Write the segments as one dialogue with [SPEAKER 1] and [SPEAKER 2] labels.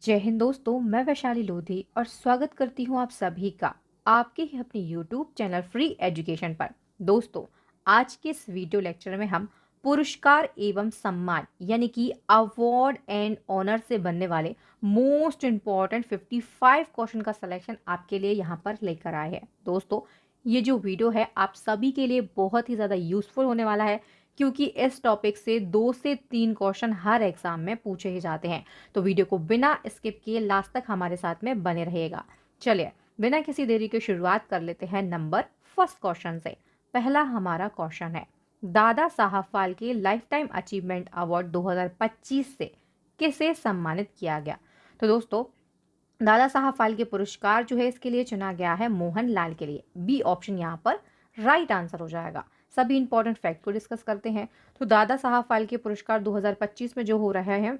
[SPEAKER 1] जय हिंद दोस्तों, मैं वैशाली लोधी और स्वागत करती हूँ आप सभी का आपके ही अपने YouTube चैनल फ्री एजुकेशन पर। दोस्तों, आज के इस वीडियो लेक्चर में हम पुरस्कार एवं सम्मान यानी कि अवार्ड एंड ऑनर से बनने वाले मोस्ट इम्पॉर्टेंट 55 क्वेश्चन का सिलेक्शन आपके लिए यहाँ पर लेकर आए हैं। दोस्तों, ये जो वीडियो है आप सभी के लिए बहुत ही ज़्यादा यूजफुल होने वाला है, क्योंकि इस टॉपिक से 2 से 3 क्वेश्चन हर एग्जाम में पूछे ही जाते हैं। तो वीडियो को बिना स्किप किए लास्ट तक हमारे साथ में बने रहेगा। चलिए, बिना किसी देरी के शुरुआत कर लेते हैं नंबर फर्स्ट क्वेश्चन से। पहला हमारा क्वेश्चन है, Dada Saheb Phalke life time achievement award 2025 से किसे सम्मानित किया गया? तो दोस्तों, दादा साहब फाल्के पुरस्कार जो है इसके लिए चुना गया है मोहन लाल के लिए। बी ऑप्शन यहाँ पर राइट आंसर हो जाएगा। सभी इंपॉर्टेंट फैक्ट को डिस्कस करते हैं। तो दादा साहब फाल्के पुरस्कार 2025 में जो हो रहा है,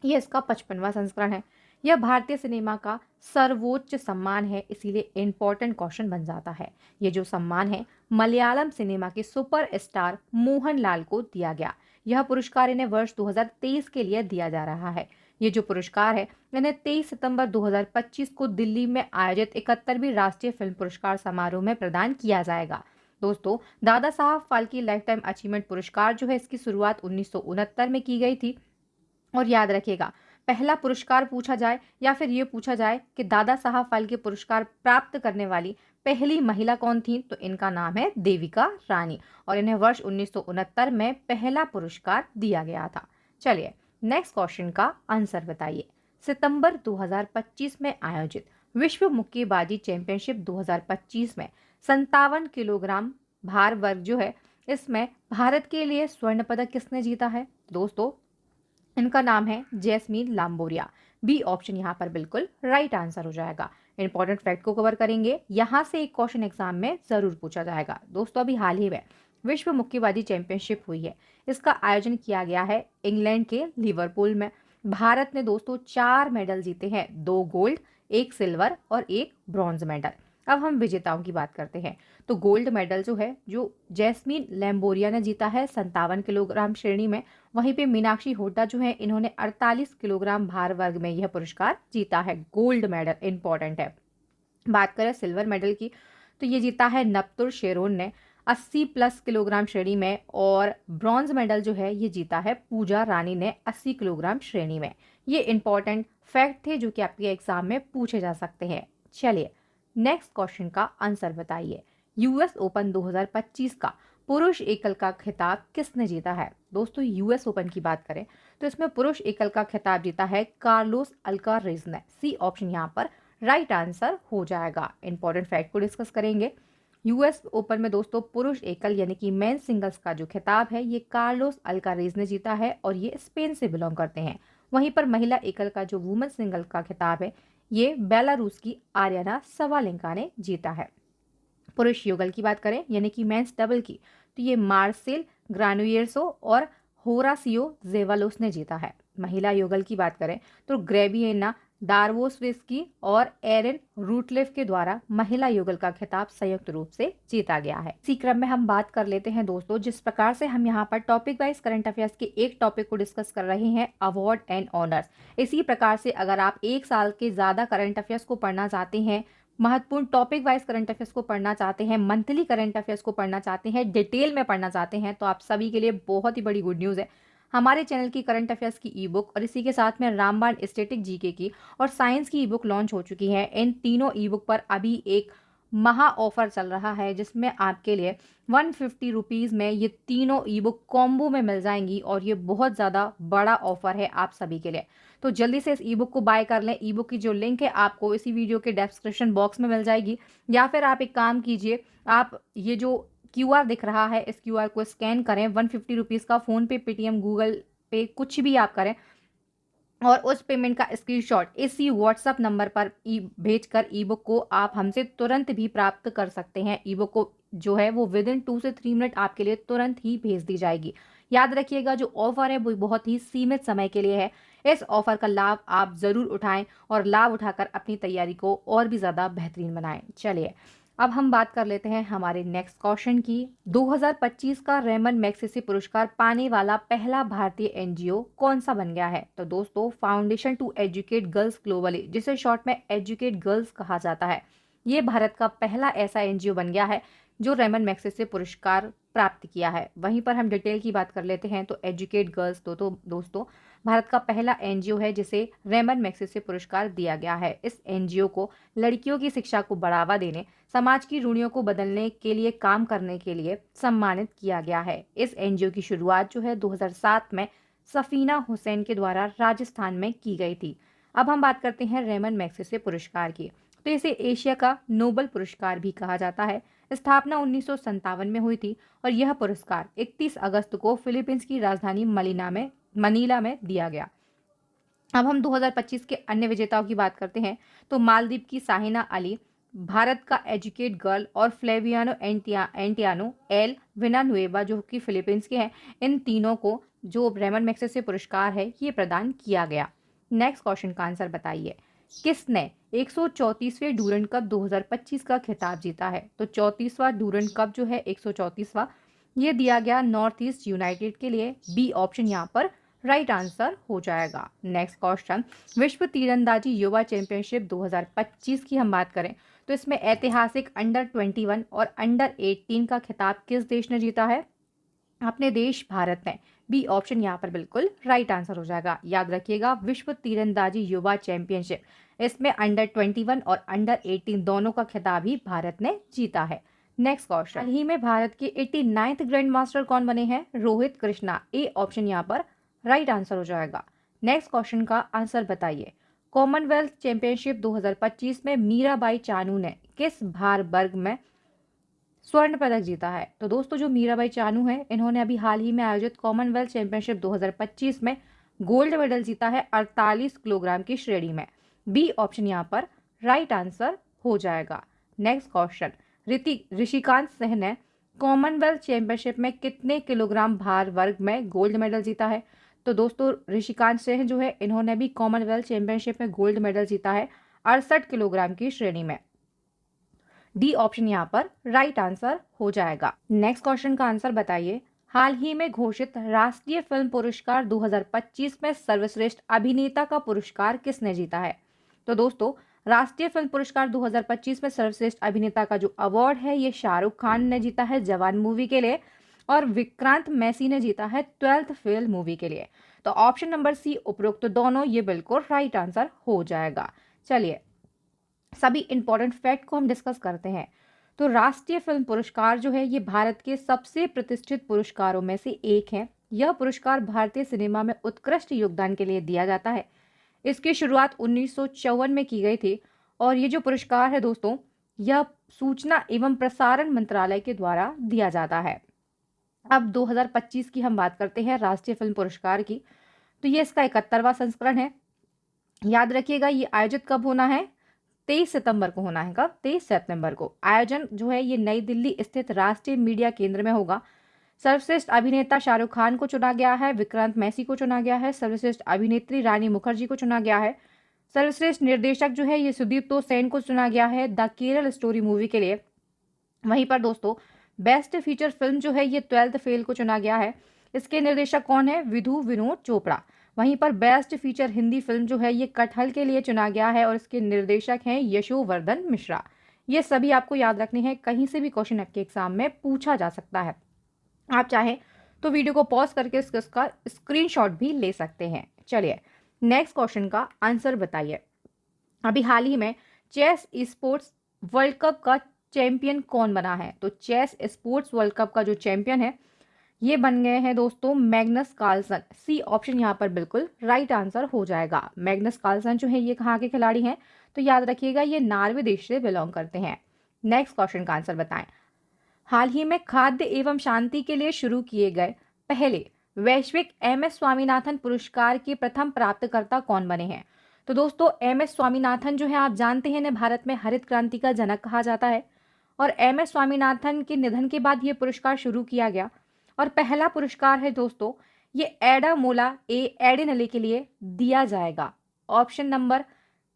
[SPEAKER 1] ये इसका 55वां संस्करण है। यह भारतीय सिनेमा का सर्वोच्च सम्मान है, इसीलिए इम्पोर्टेंट क्वेश्चन बन जाता है। ये जो सम्मान है मलयालम सिनेमा के सुपरस्टार मोहनलाल को दिया गया। यह पुरस्कार इन्हें वर्ष 2023 के लिए दिया जा रहा है। ये जो पुरस्कार है इन्हें 23 सितंबर 2025 को दिल्ली में आयोजित 71वीं राष्ट्रीय फिल्म पुरस्कार समारोह में प्रदान किया जाएगा। दोस्तों, Dada Saheb Phalke life time achievement पुरस्कार जो है इसकी शुरुआत 1969 में की गई थी। और याद रखिएगा, पहला पुरस्कार पूछा जाए या फिर ये पूछा जाए कि दादा साहब फाल्के पुरस्कार प्राप्त करने वाली पहली महिला कौन थी, तो इनका नाम है देविका रानी और इन्हें वर्ष 1969 में पहला पुरस्कार दिया गया था। चलिए, नेक्स्ट क्वेश्चन का आंसर बताइए। सितंबर 2025 में आयोजित विश्व मुक्केबाजी चैंपियनशिप 2025 में 57 किलोग्राम भार वर्ग जो है, इसमें भारत के लिए स्वर्ण पदक किसने जीता है? दोस्तों, इनका नाम है जैस्मीन लांबोरिया। बी ऑप्शन यहाँ पर बिल्कुल राइट आंसर हो जाएगा। इंपॉर्टेंट फैक्ट को कवर करेंगे, यहाँ से एक क्वेश्चन एग्जाम में जरूर पूछा जाएगा। दोस्तों, अभी हाल ही में विश्व मुक्केबाजी चैंपियनशिप हुई है। इसका आयोजन किया गया है इंग्लैंड के लिवरपूल में। भारत ने दोस्तों 4 मेडल जीते हैं, 2 गोल्ड, 1 सिल्वर और 1 ब्रॉन्ज मेडल। अब हम विजेताओं की बात करते हैं। तो गोल्ड मेडल जो है जो जैस्मीन लैम्बोरिया ने जीता है 57 किलोग्राम श्रेणी में। वहीं पे मीनाक्षी हुड्डा जो है इन्होंने 48 किलोग्राम भार वर्ग में यह पुरस्कार जीता है। गोल्ड मेडल इंपॉर्टेंट है। बात करें सिल्वर मेडल की, तो ये जीता है नपतुर शेरोन ने 80 प्लस किलोग्राम श्रेणी में। और ब्रॉन्ज मेडल जो है ये जीता है पूजा रानी ने 80 किलोग्राम श्रेणी में। ये इंपॉर्टेंट फैक्ट थे जो कि आपके एग्जाम में पूछे जा सकते हैं। चलिए, नेक्स्ट क्वेश्चन का आंसर बताइए। यूएस ओपन 2025 का पुरुष एकल का खिताब किसने जीता है? दोस्तों, यूएस ओपन की बात करें तो इसमें पुरुष एकल का खिताब जीता है कार्लोस अल्कारेज ने। सी ऑप्शन यहाँ पर राइट आंसर हो जाएगा। इंपॉर्टेंट फैक्ट को डिस्कस करेंगे। यूएस ओपन में दोस्तों पुरुष एकल यानी कि मेन सिंगल्स का जो खिताब है ये कार्लोस अल्कारेज ने जीता है और ये स्पेन से बिलोंग करते हैं। वहीं पर महिला एकल का जो वुमेन सिंगल का खिताब है ये बेलारूस की आर्याना सवालेंका ने जीता है। पुरुष युगल की बात करें यानी कि मेंस डबल की, तो ये मार्सेल ग्रानुएर्सो और होरासियो जेवालोस ने जीता है। महिला युगल की बात करें तो ग्रेबियना डार्वोस्विस्की और एरिन रूटलेफ के द्वारा महिला युगल का खिताब संयुक्त रूप से जीता गया है। इसी क्रम में हम बात कर लेते हैं दोस्तों, जिस प्रकार से हम यहाँ पर टॉपिक वाइज करंट अफेयर्स के एक टॉपिक को डिस्कस कर रहे हैं, अवार्ड एंड ऑनर्स। इसी प्रकार से अगर आप 1 साल के ज्यादा करंट अफेयर्स को पढ़ना चाहते हैं, महत्वपूर्ण टॉपिक वाइज करंट अफेयर्स को पढ़ना चाहते हैं, मंथली करंट अफेयर्स को पढ़ना चाहते हैं, डिटेल में पढ़ना चाहते हैं, तो आप सभी के लिए बहुत ही बड़ी गुड न्यूज़ है। हमारे चैनल की करंट अफेयर्स की ई बुक और इसी के साथ में रामबाण स्टैटिक जीके की और साइंस की ई बुक लॉन्च हो चुकी है। इन तीनों ई बुक पर अभी एक महा ऑफर चल रहा है, जिसमें आपके लिए 150 रुपीज़ में ये तीनों ई बुक कॉम्बो में मिल जाएंगी और ये बहुत ज़्यादा बड़ा ऑफर है आप सभी के लिए। तो जल्दी से इस ई बुक को बाय कर लें। ई बुक की जो लिंक है आपको इसी वीडियो के डिस्क्रिप्शन बॉक्स में मिल जाएगी, या फिर आप एक काम कीजिए, आप ये जो क्यूआर दिख रहा है इस क्यूआर को स्कैन करें। 150 रुपीज़ का फ़ोन पे, पेटीएम, गूगल पे कुछ भी आप करें और उस पेमेंट का स्क्रीनशॉट इसी व्हाट्सएप नंबर पर भेजकर ई बुक को आप हमसे तुरंत भी प्राप्त कर सकते हैं। ई बुक को जो है वो विद इन 2 से 3 मिनट आपके लिए तुरंत ही भेज दी जाएगी। याद रखिएगा, जो ऑफर है वो बहुत ही सीमित समय के लिए है। इस ऑफर का लाभ आप ज़रूर उठाएं और लाभ उठाकर अपनी तैयारी को और भी ज़्यादा बेहतरीन बनाएं। चलिए, अब हम बात कर लेते हैं हमारे नेक्स्ट क्वेश्चन की। 2025 का रेमन मैग्सेसे पुरस्कार पाने वाला पहला भारतीय एनजीओ कौन सा बन गया है? तो दोस्तों, foundation to educate girls globally, जिसे शॉर्ट में एजुकेट गर्ल्स कहा जाता है, ये भारत का पहला ऐसा एनजीओ बन गया है जो रेमन मैग्सेसे पुरस्कार प्राप्त किया है। वहीं पर हम डिटेल की बात कर लेते हैं तो एजुकेट गर्ल्स तो दोस्तों भारत का पहला एनजीओ है जिसे रेमन मैग्सेसे पुरस्कार दिया गया है। इस एनजीओ को लड़कियों की शिक्षा को बढ़ावा देने, समाज की रूढ़ियों को बदलने के लिए काम करने के लिए सम्मानित किया गया है। इस एनजीओ की शुरुआत जो है 2007 में सफीना हुसैन के द्वारा राजस्थान में की गई थी। अब हम बात करते हैं रेमन मैग्सेसे पुरस्कार की। तो इसे एशिया का नोबल पुरस्कार भी कहा जाता है। स्थापना 1957 में हुई थी और यह पुरस्कार 31 अगस्त को फिलीपींस की राजधानी मनीला में दिया गया। अब हम 2025 के अन्य विजेताओं की बात करते हैं तो मालदीव की साहिना अली, भारत का एजुकेट गर्ल और फ्लेवियानो एंटियानो एल विनानुएवा जो कि फिलीपींस के हैं, इन तीनों को जो रेमन मैग्सेसे पुरस्कार है ये प्रदान किया गया। नेक्स्ट क्वेश्चन का आंसर बताइए, किसने 134वें डूरंड कप 2025 का खिताब जीता है? तो 34वां डूरंड कप जो है 134वां, ये दिया गया नॉर्थ ईस्ट यूनाइटेड के लिए। बी ऑप्शन यहाँ पर राइट आंसर हो जाएगा। नेक्स्ट क्वेश्चन, विश्व तीरंदाजी युवा चैंपियनशिप 2025 की हम बात करें तो इसमें ऐतिहासिक अंडर 21 और अंडर 18 का खिताब किस देश ने जीता है? अपने देश भारत ने। बी ऑप्शन यहाँ पर बिल्कुल राइट आंसर हो जाएगा। याद रखिएगा, विश्व तीरंदाजी युवा चैंपियनशिप, इसमें अंडर 21 और अंडर 18 दोनों का खिताब ही भारत ने जीता है। नेक्स्ट क्वेश्चन, हाल ही में भारत के 89th ग्रैंड मास्टर कौन बने हैं? रोहित कृष्णा। ए ऑप्शन यहाँ पर राइट आंसर हो जाएगा। नेक्स्ट क्वेश्चन का आंसर बताइए, कॉमनवेल्थ चैंपियनशिप 2025 में मीराबाई चानू ने किस भार वर्ग में स्वर्ण पदक जीता है? तो दोस्तों, जो मीराबाई चानू है, इन्होंने अभी हाल ही में आयोजित कॉमनवेल्थ चैंपियनशिप 2025 में गोल्ड मेडल जीता है 48 किलोग्राम की श्रेणी में। बी ऑप्शन यहाँ पर राइट आंसर हो जाएगा। नेक्स्ट क्वेश्चन, ऋषिकांत सिंह ने कॉमनवेल्थ चैंपियनशिप में कितने किलोग्राम भार वर्ग में गोल्ड मेडल जीता है? तो दोस्तों, ऋषिकांत सिंह जो है, इन्होंने भी कॉमनवेल्थ चैंपियनशिप में गोल्ड मेडल जीता है 68 किलोग्राम की श्रेणी में। डी ऑप्शन यहाँ पर राइट आंसर हो जाएगा। नेक्स्ट क्वेश्चन का आंसर बताइए, हाल ही में घोषित राष्ट्रीय फिल्म पुरस्कार 2025 में सर्वश्रेष्ठ अभिनेता का पुरस्कार किसने जीता है? तो दोस्तों, राष्ट्रीय फिल्म पुरस्कार 2025 में सर्वश्रेष्ठ अभिनेता का जो अवार्ड है ये शाहरुख खान ने जीता है जवान मूवी के लिए और विक्रांत मैसी ने जीता है 12th फेल मूवी के लिए। तो ऑप्शन नंबर सी उपरोक्त तो दोनों ये बिल्कुल राइट आंसर हो जाएगा। चलिए, सभी इंपॉर्टेंट फैक्ट को हम डिस्कस करते हैं। तो राष्ट्रीय फिल्म पुरस्कार जो है ये भारत के सबसे प्रतिष्ठित पुरस्कारों में से एक है। यह पुरस्कार भारतीय सिनेमा में उत्कृष्ट योगदान के लिए दिया जाता है। इसकी शुरुआत 1954 में की गई थी और ये जो पुरस्कार है दोस्तों, यह सूचना एवं प्रसारण मंत्रालय के द्वारा दिया जाता है। अब 2025 की हम बात करते हैं राष्ट्रीय फिल्म पुरस्कार की। तो ये इसका 71वां संस्करण है। याद रखिएगा, ये आयोजित कब होना है? 23 सितंबर को होना है। कब? 23 सितंबर को। आयोजन जो है ये नई दिल्ली स्थित राष्ट्रीय मीडिया केंद्र में होगा। सर्वश्रेष्ठ अभिनेता शाहरुख खान को चुना गया है, विक्रांत मैसी को चुना गया है, सर्वश्रेष्ठ अभिनेत्री रानी मुखर्जी को चुना गया है, सर्वश्रेष्ठ निर्देशक जो है ये सुदीप्तो सेन को चुना गया है द केरल स्टोरी मूवी के लिए। वहीं पर दोस्तों, बेस्ट फीचर फिल्म जो है ये 12th फेल को चुना गया है। इसके निर्देशक कौन है? विधु विनोद चोपड़ा। वहीं पर बेस्ट फीचर हिंदी फिल्म जो है ये कटहल के लिए चुना गया है और इसके निर्देशक हैं यशोवर्धन मिश्रा। ये सभी आपको याद रखने हैं, कहीं से भी क्वेश्चन आपके एग्जाम में पूछा जा सकता है। आप चाहें तो वीडियो को पॉज करके इसका स्क्रीनशॉट भी ले सकते हैं। चलिए, नेक्स्ट क्वेश्चन का आंसर बताइए, अभी हाल ही में चेस स्पोर्ट्स वर्ल्ड कप का चैंपियन कौन बना है? तो चेस स्पोर्ट्स वर्ल्ड कप का जो चैंपियन है ये बन गए हैं दोस्तों मैग्नस कार्लसन। सी ऑप्शन यहाँ पर बिल्कुल राइट आंसर हो जाएगा। मैग्नस कार्लसन जो है ये कहाँ के खिलाड़ी हैं? तो याद रखिएगा, ये नॉर्वे देश से बिलोंग करते हैं। नेक्स्ट क्वेश्चन का आंसर बताएं, हाल ही में खाद्य एवं शांति के लिए शुरू किए गए पहले वैश्विक MS स्वामीनाथन पुरस्कार के प्रथम प्राप्तकर्ता कौन बने हैं? तो दोस्तों, MS स्वामीनाथन जो है आप जानते हैं, भारत में हरित क्रांति का जनक कहा जाता है और MS स्वामीनाथन के निधन के बाद ये पुरस्कार शुरू किया गया और पहला पुरस्कार है दोस्तों ये एडा मोला ए एडिनले के लिए दिया जाएगा। ऑप्शन नंबर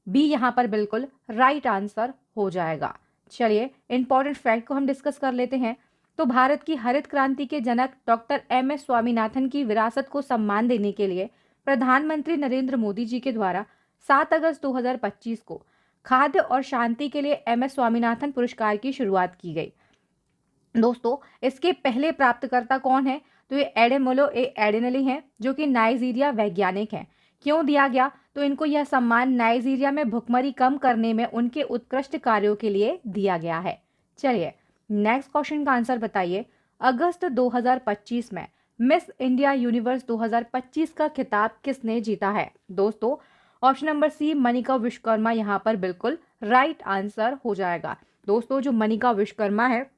[SPEAKER 1] बी यहाँ पर बिल्कुल राइट आंसर हो जाएगा। चलिए इंपॉर्टेंट फैक्ट को हम डिस्कस कर लेते हैं। तो भारत की हरित क्रांति के जनक डॉक्टर एम.एस. स्वामीनाथन की विरासत को सम्मान देने के लिए प्रधानमंत्री नरेंद्र मोदी जी के द्वारा 7 अगस्त 2025 को खाद्य और शांति के लिए एम.एस. स्वामीनाथन पुरस्कार की शुरुआत की गई। दोस्तों इसके पहले प्राप्तकर्ता कौन है? तो ये एडेमोलो ए एडेनली हैं, जो कि नाइजीरिया वैज्ञानिक हैं। क्यों दिया गया? तो इनको यह सम्मान नाइजीरिया में भुखमरी कम करने में उनके उत्कृष्ट कार्यों के लिए दिया गया है। चलिए नेक्स्ट क्वेश्चन का आंसर बताइए। अगस्त 2025 में मिस इंडिया यूनिवर्स 2025 का खिताब किसने जीता है? दोस्तों option number C Manika Vishwakarma यहाँ पर बिल्कुल राइट आंसर हो जाएगा। दोस्तों जो मनिका विश्वकर्मा है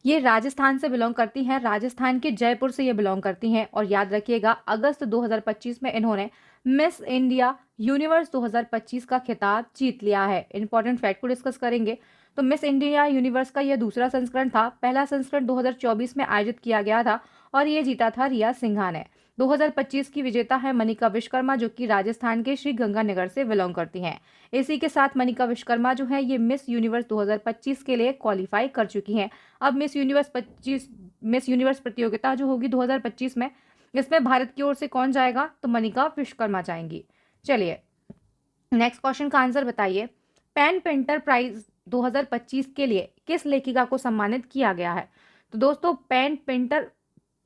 [SPEAKER 1] ये राजस्थान से बिलोंग करती हैं, राजस्थान के जयपुर से ये बिलोंग करती हैं। और याद रखिएगा अगस्त 2025 में इन्होंने मिस इंडिया यूनिवर्स 2025 का खिताब जीत लिया है। इंपॉर्टेंट फैक्ट को डिस्कस करेंगे। तो मिस इंडिया यूनिवर्स का यह दूसरा संस्करण था। पहला संस्करण 2024 में आयोजित किया गया था और ये जीता था रिया सिन्हा ने। 2025 की विजेता है मनिका विश्वकर्मा, जो कि राजस्थान के श्री गंगानगर से बिलोंग करती हैं। इसी के साथ मनिका विश्वकर्मा जो है ये मिस यूनिवर्स 2025 के लिए क्वालिफाई कर चुकी हैं। अब मिस यूनिवर्स प्रतियोगिता जो होगी 2025 में, इसमें भारत की ओर से कौन जाएगा? तो मनिका विश्वकर्मा जाएंगी। चलिए नेक्स्ट क्वेश्चन का आंसर बताइए। पेन पेंटर प्राइज 2025 के लिए किस लेखिका को सम्मानित किया गया है? तो दोस्तों पेन पेंटर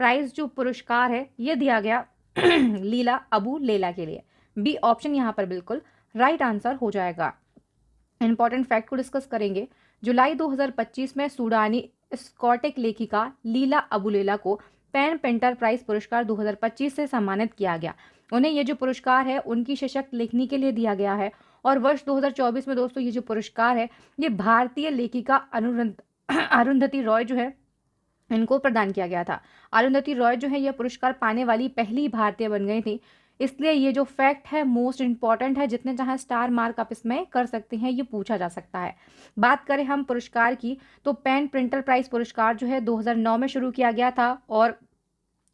[SPEAKER 1] प्राइज जो पुरस्कार है ये दिया गया लीला अबू लेला के लिए। बी ऑप्शन यहाँ पर बिल्कुल राइट आंसर हो जाएगा। इंपॉर्टेंट फैक्ट को डिस्कस करेंगे। जुलाई 2025 में सूडानी स्कॉटिक लेखिका लीला अबुलेला को पेन पेंटर प्राइज पुरस्कार 2025 से सम्मानित किया गया। उन्हें ये जो पुरस्कार है उनकी सशक्त लेखनी के लिए दिया गया है। और वर्ष 2024 में दोस्तों ये जो पुरस्कार है ये भारतीय लेखिका अरुंधति रॉय जो है इनको प्रदान किया गया था। अरुंधति रॉय जो है यह पुरस्कार पाने वाली पहली भारतीय बन गई थी। इसलिए ये जो फैक्ट है मोस्ट इंपॉर्टेंट है, जितने चाहे स्टार मार्क आप इसमें कर सकते हैं, ये पूछा जा सकता है। बात करें हम पुरस्कार की तो पेन प्रिंटर प्राइज पुरस्कार जो है 2009 में शुरू किया गया था और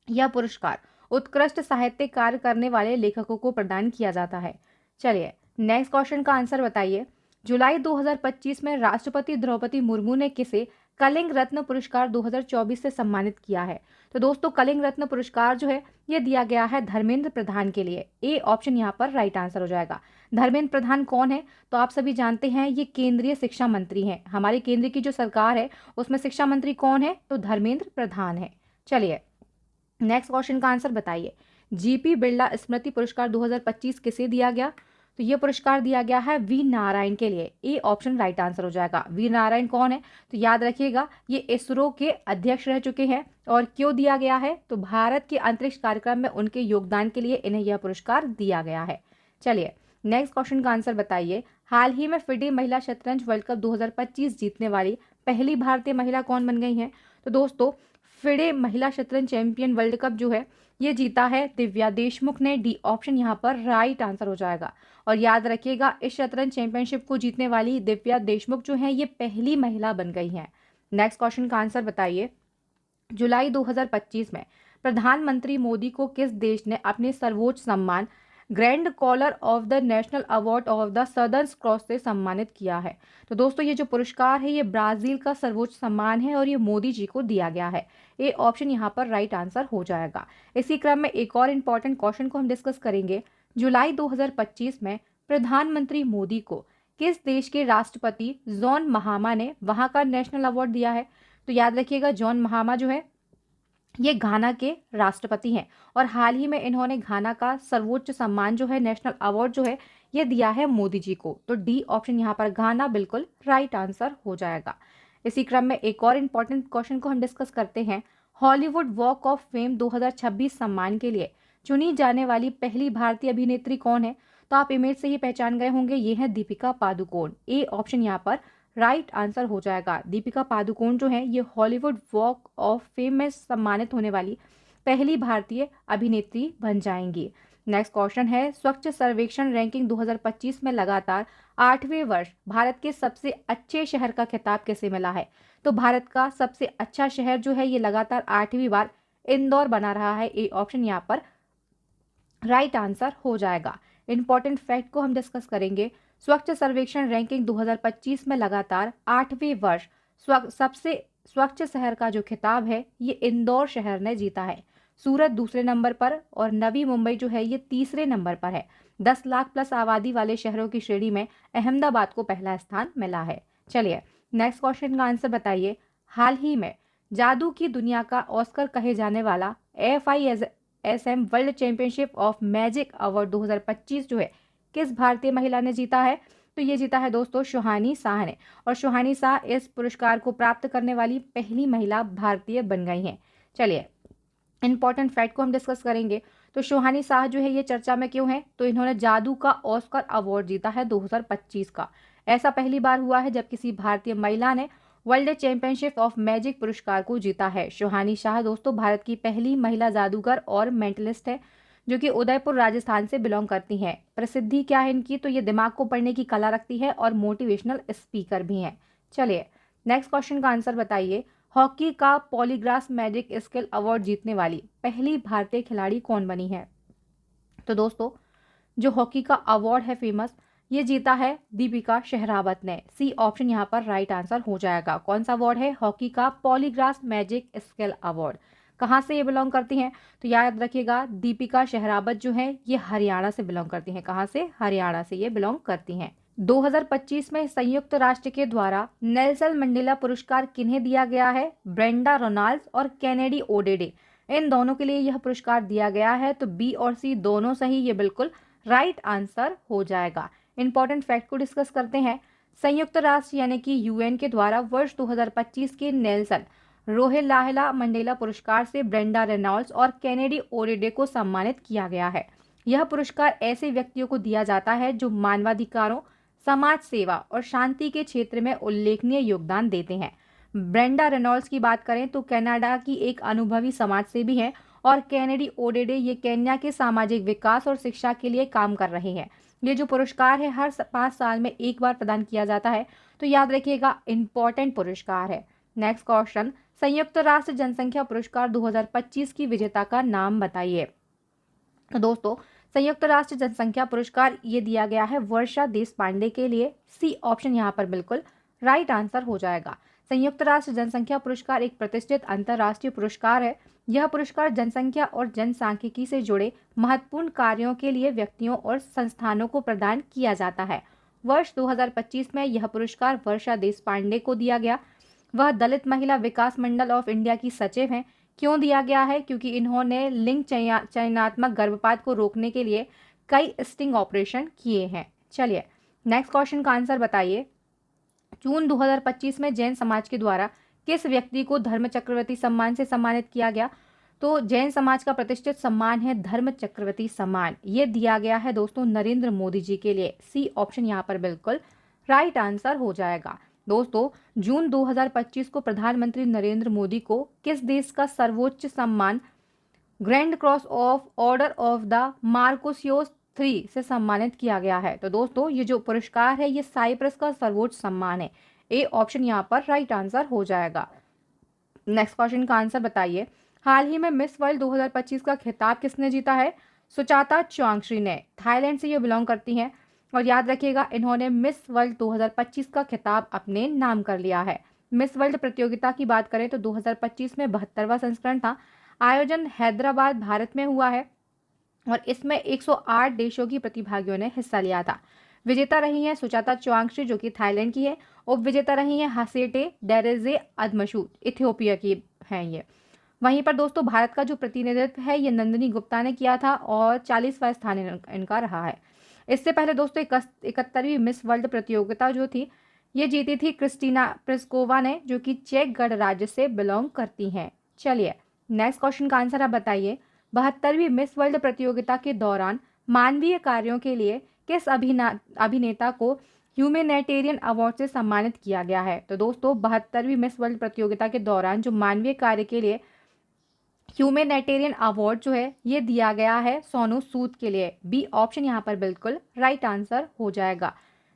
[SPEAKER 1] यह पुरस्कार उत्कृष्ट साहित्य कार्य करने वाले लेखकों को प्रदान किया जाता है। चलिए नेक्स्ट क्वेश्चन का आंसर बताइए। जुलाई 2025 में राष्ट्रपति द्रौपदी मुर्मू ने किसे कलिंग रत्न पुरस्कार 2024 से सम्मानित किया है? तो दोस्तों कलिंग रत्न पुरस्कार जो है ये दिया गया है धर्मेंद्र प्रधान के लिए। ए ऑप्शन यहाँ पर राइट आंसर हो जाएगा। धर्मेंद्र प्रधान कौन है? तो आप सभी जानते हैं ये केंद्रीय शिक्षा मंत्री हैं। हमारे केंद्र की जो सरकार है उसमें शिक्षा मंत्री कौन है? तो धर्मेंद्र प्रधान है। चलिए नेक्स्ट क्वेश्चन का आंसर बताइए। जीपी बिरला स्मृति पुरस्कार 2025 किसे दिया गया? तो ये पुरस्कार दिया गया है वी नारायण के लिए। ए ऑप्शन राइट आंसर हो जाएगा। वी नारायण कौन है? तो याद रखिएगा ये इसरो के अध्यक्ष रह चुके हैं। और क्यों दिया गया है? तो भारत के अंतरिक्ष कार्यक्रम में उनके योगदान के लिए इन्हें यह पुरस्कार दिया गया है। चलिए नेक्स्ट क्वेश्चन का आंसर बताइए। हाल ही में फिडे महिला शतरंज वर्ल्ड कप 2025 जीतने वाली पहली भारतीय महिला कौन बन गई है? तो दोस्तों फिडे महिला शतरंज चैंपियन वर्ल्ड कप जो है ये जीता है दिव्या देशमुख ने। डी ऑप्शन यहाँ पर राइट आंसर हो जाएगा। और याद रखिएगा इस शतरंज चैंपियनशिप को जीतने वाली दिव्या देशमुख जो है ये पहली महिला बन गई हैं। नेक्स्ट क्वेश्चन का आंसर बताइए। जुलाई 2025 में प्रधानमंत्री मोदी को किस देश ने अपने सर्वोच्च सम्मान Grand Collar of the National Award of the Southern Cross से सम्मानित किया है? तो दोस्तों ये जो पुरस्कार है ये ब्राजील का सर्वोच्च सम्मान है और ये मोदी जी को दिया गया है। ए ऑप्शन यहाँ पर राइट आंसर हो जाएगा। इसी क्रम में एक और इम्पॉर्टेंट क्वेश्चन को हम डिस्कस करेंगे। जुलाई 2025 में प्रधानमंत्री मोदी को किस देश के राष्ट्रपति जॉन महामा ने वहां का नेशनल अवार्ड दिया है? तो याद रखिएगा जॉन महामा जो है ये घाना के राष्ट्रपति हैं और हाल ही में इन्होंने घाना का सर्वोच्च सम्मान जो है नेशनल अवार्ड जो है ये दिया है मोदी जी को। तो डी ऑप्शन यहाँ पर घाना बिल्कुल राइट आंसर हो जाएगा। इसी क्रम में एक और इम्पॉर्टेंट क्वेश्चन को हम डिस्कस करते हैं। हॉलीवुड वॉक ऑफ फेम 2026 सम्मान के लिए चुनी जाने वाली पहली भारतीय अभिनेत्री कौन है? तो आप इमेज से ही पहचान गए होंगे, ये है दीपिका पादुकोण। ए ऑप्शन यहाँ पर राइट आंसर हो जाएगा। दीपिका पादुकोण जो है ये हॉलीवुड वॉक ऑफ फेम में सम्मानित होने वाली पहली भारतीय अभिनेत्री बन जाएंगी। नेक्स्ट क्वेश्चन है। स्वच्छ सर्वेक्षण रैंकिंग 2025 में लगातार 8वें वर्ष भारत के सबसे अच्छे शहर का खिताब किसे मिला है? तो भारत का सबसे अच्छा शहर जो है ये लगातार 8वीं बार इंदौर बना रहा है। ए ऑप्शन यहाँ पर राइट आंसर हो जाएगा। इंपॉर्टेंट फैक्ट को हम डिस्कस करेंगे। स्वच्छ सर्वेक्षण रैंकिंग 2025 में लगातार 8वें वर्ष सबसे स्वच्छ शहर का जो खिताब है ये इंदौर शहर ने जीता है। सूरत दूसरे नंबर पर और नवी मुंबई जो है ये तीसरे नंबर पर है। 10 लाख प्लस आबादी वाले शहरों की श्रेणी में अहमदाबाद को पहला स्थान मिला है। चलिए नेक्स्ट क्वेश्चन का आंसर बताइए। हाल ही में जादू की दुनिया का ऑस्कर कहे जाने वाला FISM world championship of magic award 2025 जो है किस भारतीय महिला ने जीता है? तो ये जीता है दोस्तों सुहानी शाह ने, और सुहानी शाह इस पुरस्कार को प्राप्त करने वाली पहली महिला भारतीय बन गई हैं। चलिए इंपॉर्टेंट फैक्ट को हम डिस्कस करेंगे। तो सुहानी शाह जो है ये चर्चा में क्यों है? तो इन्होंने जादू का ऑस्कर अवार्ड जीता है 2025 का। ऐसा पहली बार हुआ है जब किसी भारतीय महिला ने वर्ल्ड चैंपियनशिप ऑफ मैजिक पुरस्कार को जीता है। सुहानी शाह दोस्तों भारत की पहली महिला जादूगर और मेंटलिस्ट है जो कि उदयपुर राजस्थान से बिलोंग करती हैं। प्रसिद्धि क्या है इनकी? तो ये दिमाग को पढ़ने की कला रखती है और मोटिवेशनल स्पीकर भी हैं। चलिए नेक्स्ट क्वेश्चन का आंसर बताइए। हॉकी का पॉलीग्राफ मैजिक स्किल अवार्ड जीतने वाली पहली भारतीय खिलाड़ी कौन बनी है? तो दोस्तों जो हॉकी का अवार्ड है फेमस, ये जीता है दीपिका शेहरावत ने। सी ऑप्शन यहाँ पर राइट आंसर हो जाएगा। कौन सा अवार्ड है? हॉकी का पॉलीग्राफ मैजिक स्किल अवार्ड। कहाँ से ये बिलोंग करती हैं? तो याद रखिएगा दीपिका शेहरावत जो है ये हरियाणा से बिलोंग करती हैं। कहाँ से? हरियाणा से ये बिलोंग करती हैं। 2025 में संयुक्त राष्ट्र के द्वारा नेल्सन मंडेला पुरस्कार किन्हें दिया गया है? ब्रेंडा रोनाल्ड्स और केनेडी ओडेडे, इन दोनों के लिए यह पुरस्कार दिया गया है। तो बी और सी दोनों सही, ये बिल्कुल राइट आंसर हो जाएगा। इंपॉर्टेंट फैक्ट को डिस्कस करते हैं। संयुक्त राष्ट्र यानी कि UN के द्वारा वर्ष 2025 के नेल्सन रोहिल्ला मंडेला पुरस्कार से ब्रेंडा रेनॉल्ड्स और केनेडी ओडेडे को सम्मानित किया गया है। यह पुरस्कार ऐसे व्यक्तियों को दिया जाता है जो मानवाधिकारों, समाज सेवा और शांति के क्षेत्र में उल्लेखनीय योगदान देते हैं। ब्रेंडा रेनॉल्ड्स की बात करें तो कनाडा की एक अनुभवी समाज सेवी हैं और केनेडी ओडेडे ये केन्या के सामाजिक विकास और शिक्षा के लिए काम कर रहे हैं। ये जो पुरस्कार है हर 5 साल में एक बार प्रदान किया जाता है, तो याद रखिएगा इंपॉर्टेंट पुरस्कार है। नेक्स्ट क्वेश्चन, संयुक्त राष्ट्र जनसंख्या पुरस्कार 2025 की विजेता का नाम बताइए। तो दोस्तों संयुक्त राष्ट्र जनसंख्या पुरस्कार ये दिया गया है वर्षा देशपांडे के लिए। सी ऑप्शन यहाँ पर बिल्कुल राइट आंसर हो जाएगा। संयुक्त राष्ट्र जनसंख्या पुरस्कार एक प्रतिष्ठित अंतर्राष्ट्रीय पुरस्कार है। यह पुरस्कार जनसंख्या और जनसांख्यिकी से जुड़े महत्वपूर्ण कार्यों के लिए व्यक्तियों और संस्थानों को प्रदान किया जाता है। वर्ष 2025 में यह पुरस्कार वर्षा देशपांडे को दिया गया। वह दलित महिला विकास मंडल ऑफ इंडिया की सचिव हैं। क्यों दिया गया है? क्योंकि इन्होंने लिंग चयनात्मक गर्भपात को रोकने के लिए कई स्टिंग ऑपरेशन किए हैं। चलिए नेक्स्ट क्वेश्चन का आंसर बताइए। जून 2025 में जैन समाज के द्वारा किस व्यक्ति को धर्म चक्रवर्ती सम्मान से सम्मानित किया गया? तो जैन समाज का प्रतिष्ठित सम्मान है धर्म चक्रवर्ती सम्मान। ये दिया गया है दोस्तों नरेंद्र मोदी जी के लिए। सी ऑप्शन यहाँ पर बिल्कुल राइट आंसर हो जाएगा। दोस्तों जून 2025 को प्रधानमंत्री नरेंद्र मोदी को किस देश का सर्वोच्च सम्मान grand cross of order of the Makarios 3 से सम्मानित किया गया है? तो दोस्तों ये जो पुरस्कार है ये साइप्रस का सर्वोच्च सम्मान है। ए ऑप्शन यहाँ पर राइट आंसर हो जाएगा। नेक्स्ट क्वेश्चन का आंसर बताइए। हाल ही में मिस वर्ल्ड 2025 का खिताब किसने जीता है? सुचाता चौंगशी ने। थाईलैंड से ये बिलोंग करती हैं और याद रखिएगा इन्होंने मिस वर्ल्ड 2025 का खिताब अपने नाम कर लिया है। मिस वर्ल्ड प्रतियोगिता की बात करें तो 2025 में 72वां संस्करण था। आयोजन हैदराबाद भारत में हुआ है और इसमें 108 देशों की प्रतिभागियों ने हिस्सा लिया था। विजेता रही हैं सुचाता चौंगशी जो कि थाईलैंड की है, उप विजेता रही हैं हसेटे डेरेजे अदमशूद, इथियोपिया की हैं ये। वहीं पर दोस्तों भारत का जो प्रतिनिधित्व है ये नंदिनी गुप्ता ने किया था और 40वां स्थान इनका रहा है। इससे पहले दोस्तों 71वीं मिस वर्ल्ड प्रतियोगिता जो थी ये जीती थी क्रिस्टीना प्रिस्कोवा ने जो कि चेक गणराज्य से बिलोंग करती हैं। चलिए नेक्स्ट क्वेश्चन का आंसर आप बताइए। 72वीं मिस वर्ल्ड प्रतियोगिता के दौरान मानवीय कार्यों के लिए किस अभिनेता को ह्यूमैनिटेरियन अवार्ड से सम्मानित किया गया है? तो दोस्तों 72वीं मिस वर्ल्ड प्रतियोगिता के दौरान जो मानवीय कार्य के लिए ह्यूमैनिटेरियन अवार्ड जो है ये दिया गया है सोनू सूद के लिए। बी ऑप्शन यहाँ पर बिल्कुल राइट आंसर हो जाएगा।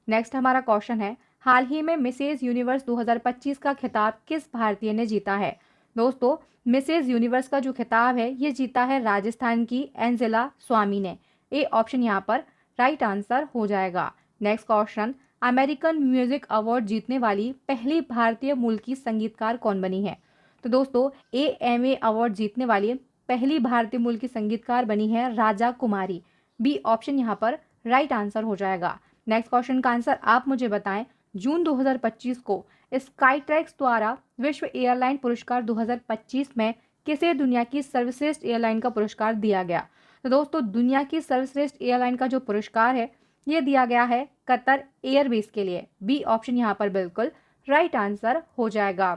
[SPEAKER 1] नेक्स्ट हमारा क्वेश्चन है, हाल ही में मिसेज यूनिवर्स 2025 का खिताब किस भारतीय ने जीता है? दोस्तों मिसेज यूनिवर्स का जो खिताब है ये जीता है राजस्थान की एंजेला स्वामी ने। ए ऑप्शन यहाँ पर राइट आंसर हो जाएगा। Next question, American music award जीतने वाली पहली भारतीय मूल की संगीतकार कौन बनी है? तो दोस्तों AMA अवार्ड जीतने वाली पहली भारतीय मूल की संगीतकार बनी है राजा कुमारी। बी ऑप्शन यहाँ पर राइट आंसर हो जाएगा। नेक्स्ट क्वेश्चन का आंसर आप मुझे बताएं, जून 2025 को स्काईट्रैक्स द्वारा विश्व एयरलाइन पुरस्कार 2025 में किसे दुनिया की सर्वश्रेष्ठ एयरलाइन का पुरस्कार दिया गया? तो दोस्तों दुनिया की सर्वश्रेष्ठ एयरलाइन का जो पुरस्कार है ये दिया गया है कतर एयरवेज के लिए। बी ऑप्शन यहाँ पर बिल्कुल राइट आंसर हो जाएगा।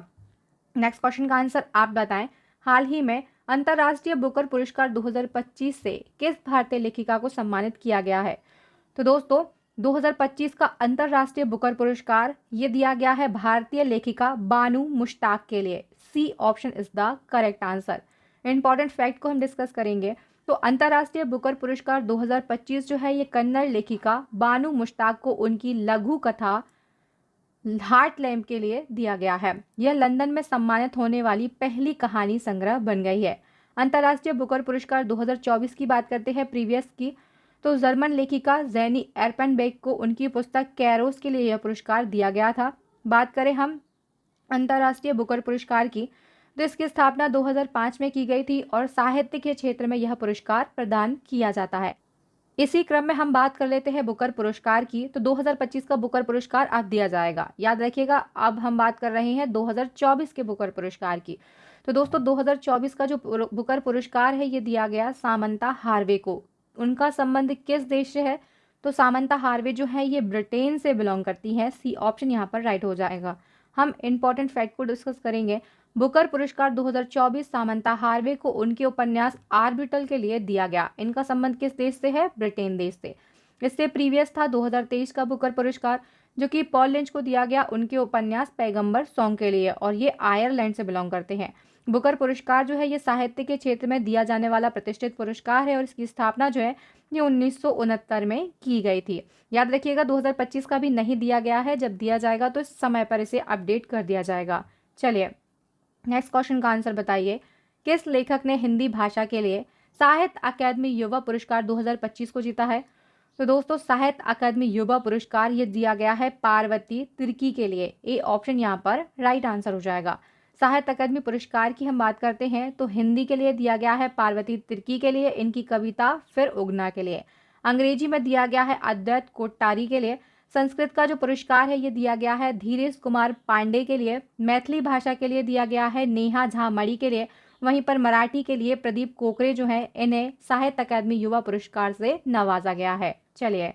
[SPEAKER 1] नेक्स्ट क्वेश्चन का आंसर आप बताएं, हाल ही में अंतर्राष्ट्रीय बुकर पुरस्कार 2025 से किस भारतीय लेखिका को सम्मानित किया गया है? तो दोस्तों 2025 का अंतर्राष्ट्रीय बुकर पुरस्कार ये दिया गया है भारतीय लेखिका बानू मुश्ताक के लिए। C option is the correct answer. Important fact को हम डिस्कस करेंगे। तो अंतर्राष्ट्रीय बुकर पुरस्कार 2025 जो है ये कन्नड़ लेखिका बानू मुश्ताक को उनकी लघु कथा हार्ट लैम्प के लिए दिया गया है। यह लंदन में सम्मानित होने वाली पहली कहानी संग्रह बन गई है। अंतर्राष्ट्रीय बुकर पुरस्कार 2024 की बात करते हैं प्रीवियस की, तो जर्मन लेखिका जेनी एर्पेनबेक को उनकी पुस्तक कैरोस के लिए यह पुरस्कार दिया गया था। बात करें हम अंतर्राष्ट्रीय बुकर पुरस्कार की, तो इसकी स्थापना 2005 में की गई थी और साहित्य के क्षेत्र में यह पुरस्कार प्रदान किया जाता है। इसी क्रम में हम बात कर लेते हैं बुकर पुरस्कार की। तो 2025 का बुकर पुरस्कार अब दिया जाएगा, याद रखिएगा। अब हम बात कर रहे हैं 2024 के बुकर पुरस्कार की। तो दोस्तों 2024 का जो बुकर पुरस्कार है ये दिया गया सामंता हार्वे को। उनका संबंध किस देश से है? तो सामंता हार्वे जो है ये ब्रिटेन से बिलोंग करती हैं। सी ऑप्शन यहाँ पर राइट हो जाएगा। हम इंपॉर्टेंट फैक्ट को डिस्कस करेंगे। बुकर पुरस्कार 2024 सामंता हार्वे को उनके उपन्यास आर्बिटल के लिए दिया गया। इनका संबंध किस देश से है? ब्रिटेन देश से। इससे प्रीवियस था 2023 का बुकर पुरस्कार जो कि पॉल लिंच को दिया गया उनके उपन्यास पैगंबर सॉन्ग के लिए, और ये आयरलैंड से बिलोंग करते हैं। बुकर पुरस्कार जो है ये साहित्य के क्षेत्र में दिया जाने वाला प्रतिष्ठित पुरस्कार है और इसकी स्थापना जो है ये 1969 में की गई थी। याद रखिएगा 2025 का भी नहीं दिया गया है, जब दिया जाएगा तो इस समय पर इसे अपडेट कर दिया जाएगा। चलिए नेक्स्ट क्वेश्चन का आंसर बताइए, किस लेखक ने हिंदी भाषा के लिए साहित्य अकादमी युवा पुरस्कार 2025 को जीता है? तो दोस्तों साहित्य अकादमी युवा पुरस्कार ये दिया गया है पार्वती तिर्की के लिए। ए ऑप्शन यहाँ पर राइट आंसर हो जाएगा। साहित्य अकादमी पुरस्कार की हम बात करते हैं तो हिंदी के लिए दिया गया है पार्वती तिर्की के लिए, इनकी कविता फिर उगना के लिए। अंग्रेजी में दिया गया है अद्वैत कोट्टारी के लिए। संस्कृत का जो पुरस्कार है ये दिया गया है धीरेश कुमार पांडे के लिए। मैथिली भाषा के लिए दिया गया है नेहा झा मणि के लिए। वहीं पर मराठी के लिए प्रदीप कोकरे जो है इन्हें साहित्य अकादमी युवा पुरस्कार से नवाजा गया है। चलिए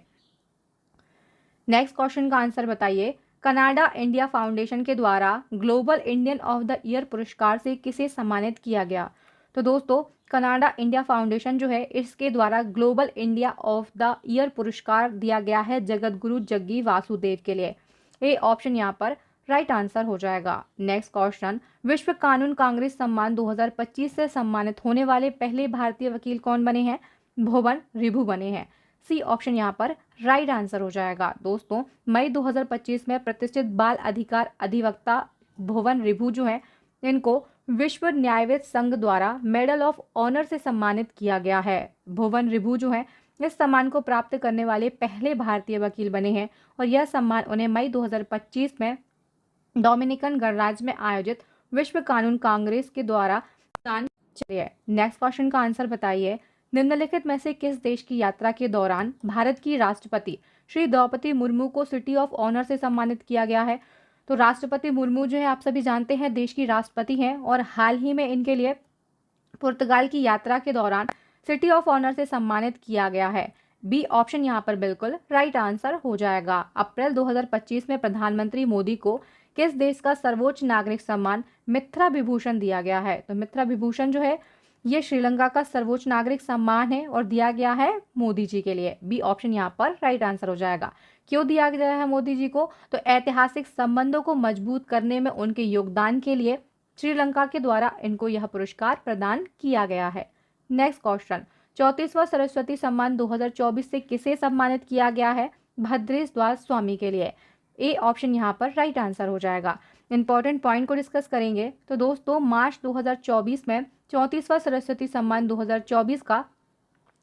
[SPEAKER 1] नेक्स्ट क्वेश्चन का आंसर बताइए, कनाडा इंडिया फाउंडेशन के द्वारा global Indian of the year पुरस्कार से किसे सम्मानित किया गया? तो दोस्तों कनाडा इंडिया फाउंडेशन जो है इसके द्वारा global India of the year पुरस्कार दिया गया है जगतगुरु जग्गी वासुदेव के लिए। ए ऑप्शन यहाँ पर राइट आंसर हो जाएगा। नेक्स्ट क्वेश्चन, विश्व कानून कांग्रेस सम्मान 2025 से सम्मानित होने वाले पहले भारतीय वकील कौन बने हैं? भुवन रिभु बने हैं। सी ऑप्शन यहाँ पर राइट आंसर हो जाएगा। दोस्तों मई 2025 में प्रतिष्ठित बाल अधिकार अधिवक्ता भुवन रिभु जो है इनको विश्व न्यायविद संघ द्वारा मेडल ऑफ ऑनर से सम्मानित किया गया है। भुवन रिभु जो है इस सम्मान को प्राप्त करने वाले पहले भारतीय वकील बने हैं और यह सम्मान उन्हें मई 2025 में डोमिनिकन गणराज्य में आयोजित विश्व कानून कांग्रेस के द्वारा प्रदान। चलिए नेक्स्ट क्वेश्चन का आंसर बताइए, निम्नलिखित में से किस देश की यात्रा के दौरान भारत की राष्ट्रपति श्री द्रौपदी मुर्मू को सिटी ऑफ ऑनर से सम्मानित किया गया है? तो राष्ट्रपति मुर्मू जो है आप सभी जानते हैं देश की राष्ट्रपति हैं और हाल ही में इनके लिए पुर्तगाल की यात्रा के दौरान सिटी ऑफ ऑनर से सम्मानित किया गया है। बी ऑप्शन यहाँ पर बिल्कुल राइट आंसर हो जाएगा। अप्रैल 2025 में प्रधानमंत्री मोदी को किस देश का सर्वोच्च नागरिक सम्मान मित्रा विभूषण दिया गया है? तो मित्रा विभूषण जो है ये श्रीलंका का सर्वोच्च नागरिक सम्मान है और दिया गया है मोदी जी के लिए। बी ऑप्शन यहाँ पर राइट आंसर हो जाएगा। क्यों दिया गया है मोदी जी को? तो ऐतिहासिक संबंधों को मजबूत करने में उनके योगदान के लिए श्रीलंका के द्वारा इनको यह पुरस्कार प्रदान किया गया है। नेक्स्ट क्वेश्चन, 34वां सरस्वती सम्मान 2024 से किसे सम्मानित किया गया है? भद्रेश द्वार स्वामी के लिए। ए ऑप्शन यहाँ पर राइट आंसर हो जाएगा। इंपॉर्टेंट पॉइंट को डिस्कस करेंगे तो दोस्तों मार्च 2024 में 34वां सरस्वती सम्मान 2024 का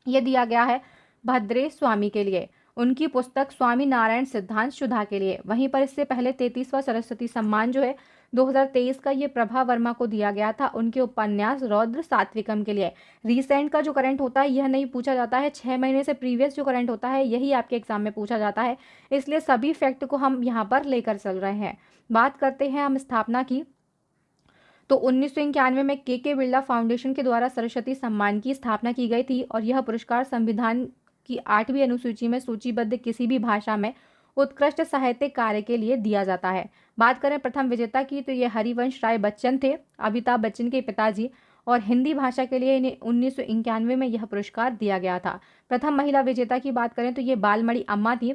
[SPEAKER 1] ये दिया गया है भद्रेश स्वामी के लिए। उनकी पुस्तक स्वामी नारायण सिद्धांत सुधा के लिए। वहीं पर इससे पहले 33वां सरस्वती सम्मान जो है 2023 का ये प्रभा वर्मा को दिया गया था उनके उपन्यास रौद्र सात्विकम के लिए। रिसेंट का जो करंट होता है यह नहीं पूछा जाता है, 6 महीने से प्रीवियस जो करंट होता है यही आपके एग्जाम में पूछा जाता है, इसलिए सभी फैक्ट को हम यहाँ पर लेकर चल रहे हैं। बात करते हैं हम स्थापना की, तो 1991 में के बिरला फाउंडेशन के द्वारा सरस्वती सम्मान की स्थापना की गई थी और यह पुरस्कार संविधान की 8वीं अनुसूची में सूचीबद्ध किसी भी भाषा में उत्कृष्ट साहित्यिक कार्य के लिए दिया जाता है। बात करें प्रथम विजेता की, तो ये हरिवंश राय बच्चन थे, अमिताभ बच्चन के पिताजी, और हिंदी भाषा के लिए इन्हें 1991 में यह पुरस्कार दिया गया था। प्रथम महिला विजेता की बात करें तो ये बालमणि अम्मा थी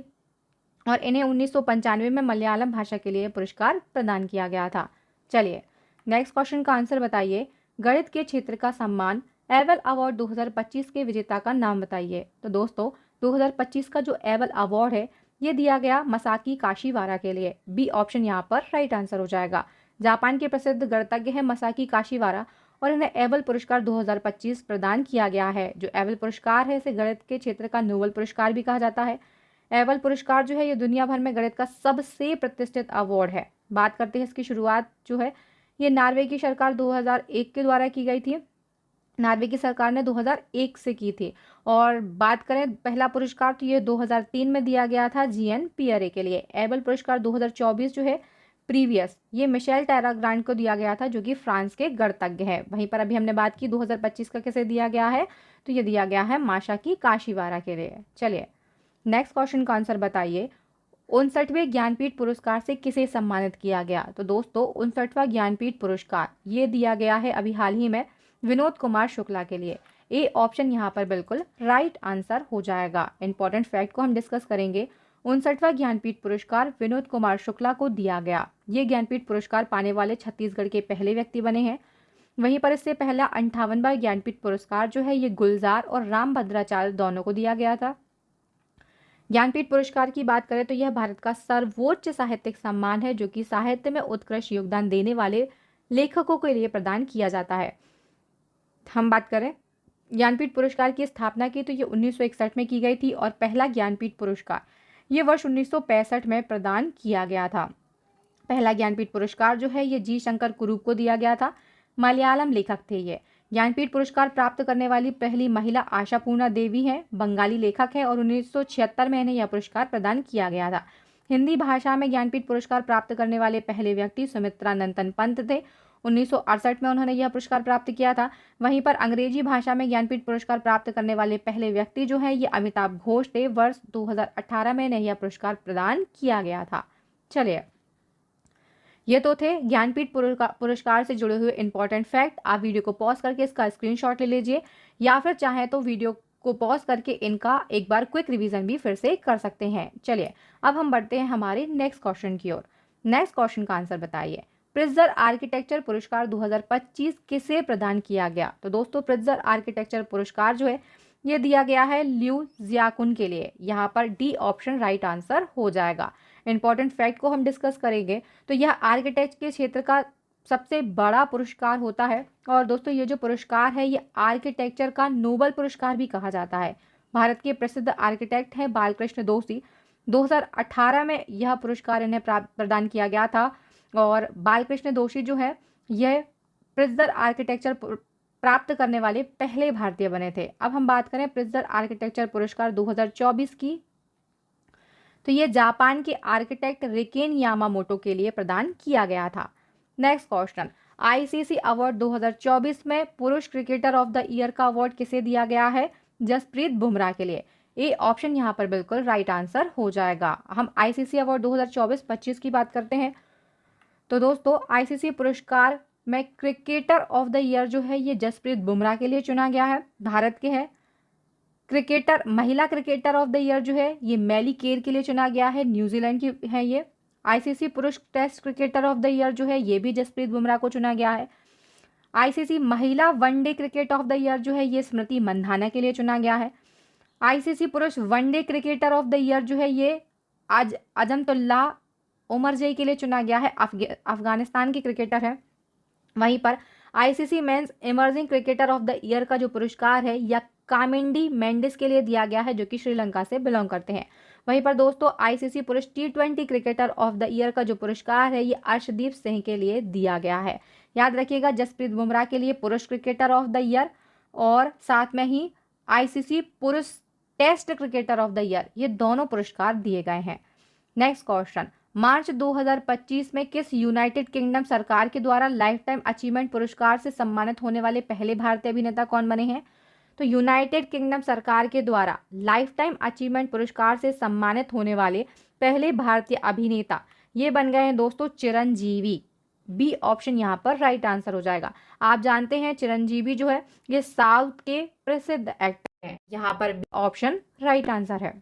[SPEAKER 1] और इन्हें 1995 में मलयालम भाषा के लिए पुरस्कार प्रदान किया गया था। चलिए नेक्स्ट क्वेश्चन का आंसर बताइए। गणित के क्षेत्र का सम्मान एबल अवार्ड 2025 के विजेता का नाम बताइए। तो दोस्तों 2025 का जो एबल अवार्ड है ये दिया गया मसाकी काशीवारा के लिए। बी ऑप्शन यहाँ पर राइट आंसर हो जाएगा। जापान के प्रसिद्ध गणितज्ञ है मसाकी काशीवारा और इन्हें एबल पुरस्कार 2025 प्रदान किया गया है। जो एबल पुरस्कार है इसे गणित के क्षेत्र का नोबेल पुरस्कार भी कहा जाता है। एबल पुरस्कार जो है ये दुनिया भर में गणित का सबसे प्रतिष्ठित अवार्ड है। बात करते हैं इसकी शुरुआत जो है ये नॉर्वे की सरकार 2001 के द्वारा की गई थी। नॉर्वे की सरकार ने 2001 से की थी। और बात करें पहला पुरस्कार तो ये 2003 में दिया गया था जीएन पियरे के लिए। एबल पुरस्कार 2024 जो है प्रीवियस ये मिशेल टेराग्रांड को दिया गया था जो कि फ्रांस के गणितज्ञ है। वहीं पर अभी हमने बात की 2025 का किसे दिया गया है, तो ये दिया गया है मासाकी काशीवारा के लिए। चलिए नेक्स्ट क्वेश्चन का आंसर बताइए। 59वें ज्ञानपीठ पुरस्कार से किसे सम्मानित किया गया। तो दोस्तों 59वां ज्ञानपीठ पुरस्कार ये दिया गया है अभी हाल ही में विनोद कुमार शुक्ला के लिए। ए ऑप्शन यहाँ पर बिल्कुल राइट आंसर हो जाएगा। इंपॉर्टेंट फैक्ट को हम डिस्कस करेंगे। 59वां ज्ञानपीठ पुरस्कार विनोद कुमार शुक्ला को दिया गया। ये ज्ञानपीठ पुरस्कार पाने वाले छत्तीसगढ़ के पहले व्यक्ति बने हैं। वहीं पर इससे पहला 58वां ज्ञानपीठ पुरस्कार जो है ये गुलजार और राम भद्राचार्य दोनों को दिया गया था। ज्ञानपीठ पुरस्कार की बात करें तो यह भारत का सर्वोच्च साहित्यिक सम्मान है जो कि साहित्य में उत्कृष्ट योगदान देने वाले लेखकों के लिए प्रदान किया जाता है। हम बात करें ज्ञानपीठ पुरस्कार की स्थापना की तो ये 1961 में की गई थी और पहला ज्ञानपीठ पुरस्कार ये वर्ष 1965 में प्रदान किया गया था। पहला ज्ञानपीठ पुरस्कार जो है ये जी शंकर कुरूप को दिया गया था, मलयालम लेखक थे ये। ज्ञानपीठ पुरस्कार प्राप्त करने वाली पहली महिला आशापूर्णा देवी हैं, बंगाली लेखक हैं और 1976 में इन्हें यह पुरस्कार प्रदान किया गया था। हिंदी भाषा में ज्ञानपीठ पुरस्कार प्राप्त करने वाले पहले व्यक्ति सुमित्रा नंदन पंत थे, 1968 में उन्होंने यह पुरस्कार प्राप्त किया था। वहीं पर अंग्रेजी भाषा में ज्ञानपीठ पुरस्कार प्राप्त करने वाले पहले व्यक्ति जो है ये अमिताभ घोष थे, वर्ष 2018 में इन्हें यह पुरस्कार प्रदान किया गया था। चलिए ये तो थे ज्ञानपीठ पुरस्कार से जुड़े हुए इंपॉर्टेंट फैक्ट। आप वीडियो को पॉज करके इसका स्क्रीनशॉट ले लीजिए या फिर चाहें तो वीडियो को पॉज करके इनका एक बार क्विक रिवीजन भी फिर से कर सकते हैं। चलिए अब हम बढ़ते हैं हमारे नेक्स्ट क्वेश्चन की ओर। नेक्स्ट क्वेश्चन का आंसर बताइए। प्रिट्जर आर्किटेक्चर पुरस्कार 2025 किसे प्रदान किया गया। तो दोस्तों प्रिट्जर आर्किटेक्चर पुरस्कार जो है ये दिया गया है लियू जियाकुन के लिए। यहाँ पर डी ऑप्शन राइट आंसर हो जाएगा। इंपॉर्टेंट फैक्ट को हम डिस्कस करेंगे तो यह आर्किटेक्ट के क्षेत्र का सबसे बड़ा पुरस्कार होता है और दोस्तों ये जो पुरस्कार है ये आर्किटेक्चर का नोबेल पुरस्कार भी कहा जाता है। भारत के प्रसिद्ध आर्किटेक्ट हैं बालकृष्ण दोषी। 2018 में यह पुरस्कार इन्हें प्रदान किया गया था और बालकृष्ण दोषी जो है यह प्रिट्जर आर्किटेक्चर प्राप्त करने वाले पहले भारतीय बने थे। अब हम बात करें प्रिट्जर आर्किटेक्चर पुरस्कार 2024 की, तो ये जापान के आर्किटेक्ट रिकेन यामामोटो के लिए प्रदान किया गया था। नेक्स्ट क्वेश्चन, आईसीसी अवार्ड 2024 में पुरुष क्रिकेटर ऑफ द ईयर का अवार्ड किसे दिया गया है। जसप्रीत बुमराह के लिए। ए ऑप्शन यहाँ पर बिल्कुल राइट आंसर हो जाएगा। हम आईसीसी अवार्ड 2024-25 की बात करते हैं तो दोस्तों आईसीसी पुरस्कार में क्रिकेटर ऑफ द ईयर जो है ये जसप्रीत बुमराह के लिए चुना गया है, भारत के है। क्रिकेटर महिला क्रिकेटर ऑफ द ईयर जो है ये मैली केर के लिए चुना गया है, न्यूजीलैंड की है ये। आईसीसी पुरुष test cricketer of the year जो है ये भी जसप्रीत बुमराह को चुना गया है। आईसीसी महिला one day cricket of the year जो है ये स्मृति मंधाना के लिए चुना गया है। आईसीसी पुरुष one day cricketer of the year जो है ये आज अजमतुल्लाह उमरजई के लिए चुना गया है, अफगानिस्तान के क्रिकेटर है। वहीं पर ICC men's emerging cricketer of the year का जो पुरस्कार है या कामिंडी मेंडिस के लिए दिया गया है जो कि श्रीलंका से बिलोंग करते हैं। वहीं पर दोस्तों आईसीसी पुरुष T20 cricketer of the year का जो पुरस्कार है ये अर्शदीप सिंह के लिए दिया गया है। याद रखिएगा, जसप्रीत बुमराह के लिए पुरुष क्रिकेटर ऑफ द ईयर और साथ में ही आईसीसी पुरुष test cricketer of the year, ये दोनों पुरस्कार दिए गए हैं। नेक्स्ट क्वेश्चन, मार्च 2025 में किस यूनाइटेड किंगडम सरकार के द्वारा लाइफ टाइम अचीवमेंट पुरस्कार से सम्मानित होने वाले पहले भारतीय अभिनेता कौन बने हैं? तो यूनाइटेड किंगडम सरकार के द्वारा लाइफ टाइम अचीवमेंट पुरस्कार से सम्मानित होने वाले पहले भारतीय अभिनेता ये बन गए हैं दोस्तों चिरंजीवी। बी ऑप्शन यहाँ पर राइट आंसर हो जाएगा। आप जानते हैं चिरंजीवी जो है ये साउथ के प्रसिद्ध एक्टर हैं, यहाँ पर बी ऑप्शन राइट आंसर है।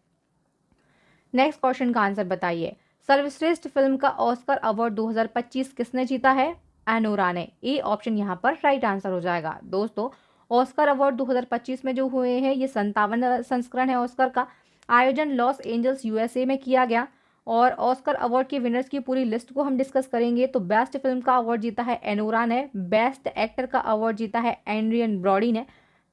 [SPEAKER 1] नेक्स्ट क्वेश्चन का आंसर बताइए। सर्वश्रेष्ठ फिल्म का ऑस्कर अवार्ड 2025 किसने जीता है? एनोरा ने। ए ऑप्शन यहाँ पर राइट आंसर हो जाएगा। दोस्तों ऑस्कर अवार्ड 2025 में जो हुए हैं ये 57 संस्करण है ऑस्कर का। आयोजन लॉस एंजल्स यूएसए में किया गया और ऑस्कर अवार्ड के विनर्स की पूरी लिस्ट को हम डिस्कस करेंगे। तो बेस्ट फिल्म का अवार्ड जीता है एनोरा ने, बेस्ट एक्टर का अवार्ड जीता है एड्रियन ब्रॉडी ने,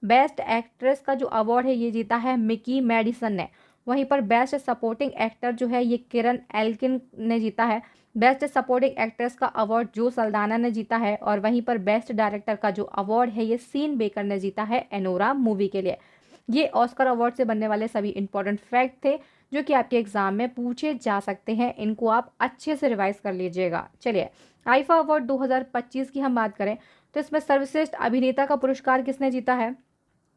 [SPEAKER 1] बेस्ट एक्ट्रेस का जो अवार्ड है ये जीता है मिकी मेडिसन ने। वहीं पर बेस्ट सपोर्टिंग एक्टर जो है ये किरण एल्किन ने जीता है। बेस्ट सपोर्टिंग एक्ट्रेस का अवार्ड जो सल्दाना ने जीता है और वहीं पर बेस्ट डायरेक्टर का जो अवार्ड है ये सीन बेकर ने जीता है एनोरा मूवी के लिए। ये ऑस्कर अवार्ड से बनने वाले सभी इंपॉर्टेंट फैक्ट थे जो कि आपके एग्जाम में पूछे जा सकते हैं, इनको आप अच्छे से रिवाइज कर लीजिएगा। चलिए आईफा अवार्ड 2025 की हम बात करें तो इसमें सर्वश्रेष्ठ अभिनेता का पुरस्कार किसने जीता है?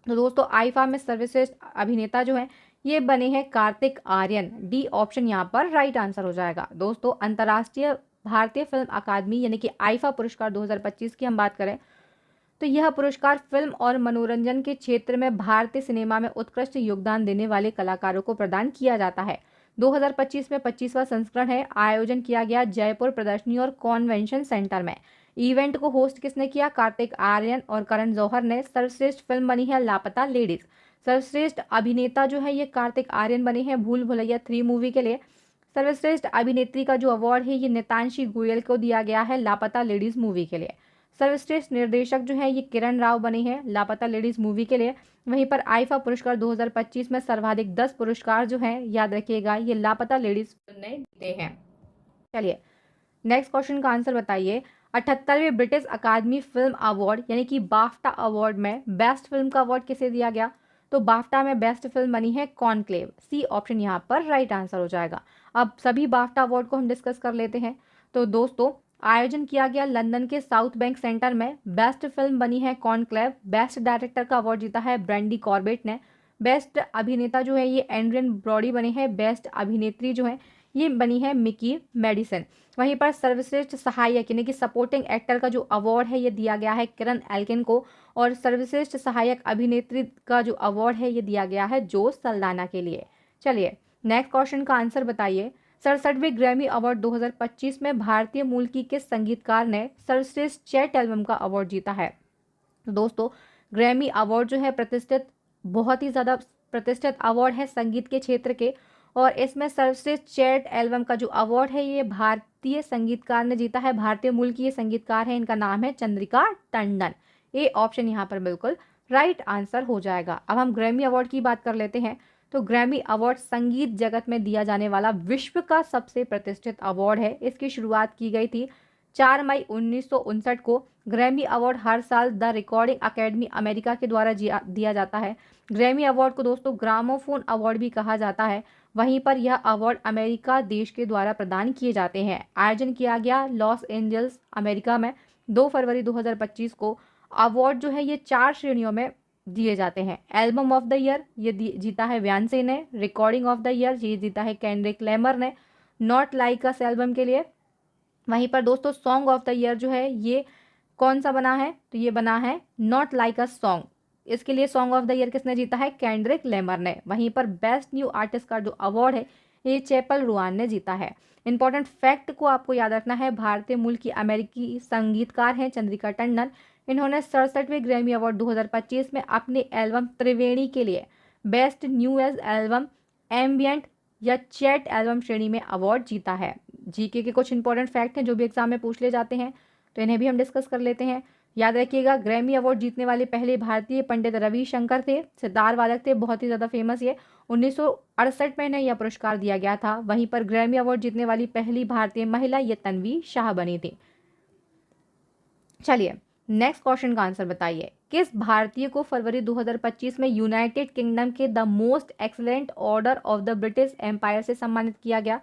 [SPEAKER 1] तो दोस्तों आईफा में सर्वश्रेष्ठ अभिनेता जो है ये बने हैं कार्तिक आर्यन। डी ऑप्शन यहाँ पर राइट आंसर हो जाएगा। दोस्तों अंतर्राष्ट्रीय भारतीय फिल्म अकादमी यानी कि आईफा पुरस्कार 2025 की हम बात करें तो यह पुरस्कार फिल्म और मनोरंजन के क्षेत्र में भारतीय सिनेमा में उत्कृष्ट योगदान देने वाले कलाकारों को प्रदान किया जाता है। 2025 में 25वां संस्करण है। आयोजन किया गया जयपुर प्रदर्शनी और कॉन्वेंशन सेंटर में। इवेंट को होस्ट किसने किया? कार्तिक आर्यन और करण जौहर ने। सर्वश्रेष्ठ फिल्म बनी है लापता लेडीज। सर्वश्रेष्ठ अभिनेता जो है ये कार्तिक आर्यन बने हैं भूल भुलैया 3 मूवी के लिए। सर्वश्रेष्ठ अभिनेत्री का जो अवार्ड है ये नितांशी गोयल को दिया गया है लापता लेडीज मूवी के लिए। सर्वश्रेष्ठ निर्देशक जो है ये किरण राव बने हैं लापता लेडीज मूवी के लिए। वहीं पर आईफा पुरस्कार 2025 में सर्वाधिक 10 पुरस्कार जो हैं याद रखिएगा ये लापता लेडीज ने जीते हैं। चलिए नेक्स्ट क्वेश्चन का आंसर बताइए। 78वें ब्रिटिश अकादमी फिल्म अवार्ड यानी कि बाफ्टा अवार्ड में बेस्ट फिल्म का अवार्ड किसे दिया गया? तो बाफ्टा में बेस्ट फिल्म बनी है कॉन्क्लेव। सी ऑप्शन यहाँ पर राइट आंसर हो जाएगा। अब सभी बाफ्टा अवार्ड को हम डिस्कस कर लेते हैं। तो दोस्तों आयोजन किया गया लंदन के साउथ बैंक सेंटर में। बेस्ट फिल्म बनी है कॉन्क्लेव। बेस्ट डायरेक्टर का अवार्ड जीता है ब्रैंडी कॉर्बेट ने। बेस्ट अभिनेता जो है ये एड्रियन ब्रॉडी बने हैं। बेस्ट अभिनेत्री जो है ये बनी है मिकी मेडिसन। वहीं पर सर्वश्रेष्ठ सहायक यानी कि सपोर्टिंग एक्टर का जो अवार्ड है ये दिया गया है किरण एल्किन को और सर्वश्रेष्ठ सहायक अभिनेत्री का जो अवार्ड है ये दिया गया है जो सल्दाना के लिए। चलिए नेक्स्ट क्वेश्चन का आंसर बताइए। 67वें ग्रैमी अवार्ड 2025 में भारतीय मूल की किस संगीतकार ने सर्वश्रेष्ठ चैट एल्बम का अवार्ड जीता है? दोस्तों ग्रैमी अवार्ड जो है प्रतिष्ठित बहुत ही ज़्यादा प्रतिष्ठित अवार्ड है संगीत के क्षेत्र के और इसमें सर्वश्रेष्ठ चैट एल्बम का जो अवार्ड है ये भारतीय संगीतकार ने जीता है। भारतीय मूल की ये संगीतकार है, इनका नाम है चंद्रिका टंडन। ए ऑप्शन यहाँ पर बिल्कुल राइट आंसर हो जाएगा। अब हम ग्रैमी अवार्ड की बात कर लेते हैं। तो ग्रैमी अवार्ड संगीत जगत में दिया जाने वाला विश्व का सबसे प्रतिष्ठित अवार्ड है। इसकी शुरुआत की गई थी 4 मई 1959 को। ग्रैमी अवार्ड हर साल द रिकॉर्डिंग अकेडमी अमेरिका के द्वारा दिया जाता है। ग्रैमी अवार्ड को दोस्तों ग्रामोफोन अवार्ड भी कहा जाता है। वहीं पर यह अवार्ड अमेरिका देश के द्वारा प्रदान किए जाते हैं। आयोजन किया गया लॉस एंजल्स अमेरिका में 2 फरवरी 2025 को। अवार्ड जो है ये 4 श्रेणियों में दिए जाते हैं। एल्बम ऑफ द ईयर ये जीता है व्यांसे ने। रिकॉर्डिंग ऑफ द ईयर ये जीता है केंड्रिक लैमर ने नॉट लाइक अस एल्बम के लिए। वहीं पर दोस्तों सॉन्ग ऑफ द ईयर जो है ये कौन सा बना है? तो ये बना है नॉट लाइक अस सॉन्ग। इसके लिए सॉन्ग ऑफ द ईयर किसने जीता है? केंड्रिक लैमर ने। वहीं पर बेस्ट न्यू आर्टिस्ट का जो अवार्ड है ये चैपल रुआन ने जीता है। इंपॉर्टेंट फैक्ट को आपको याद रखना है। भारतीय मूल की अमेरिकी संगीतकार हैं चंद्रिका टंडन। इन्होंने 67वें ग्रैमी अवार्ड 2025 में अपने एल्बम त्रिवेणी के लिए best new age album, ambient या चैट एल्बम श्रेणी में अवार्ड जीता है। जीके के कुछ इंपॉर्टेंट फैक्ट हैं जो भी एग्जाम में पूछ ले जाते हैं तो इन्हें भी हम डिस्कस कर लेते हैं। याद रखिएगा। ग्रैमी अवार्ड जीतने वाले पहले भारतीय पंडित रविशंकर थे, सितार वादक थे, बहुत ही ज़्यादा फेमस ये। 1968 में इन्हें यह पुरस्कार दिया गया था। वहीं पर ग्रैमी अवार्ड जीतने वाली पहली भारतीय महिला ये तन्वी शाह बनी थी। चलिए नेक्स्ट क्वेश्चन का आंसर बताइए। किस भारतीय को फरवरी 2025 में यूनाइटेड किंगडम के the most excellent order of the British Empire से सम्मानित किया गया?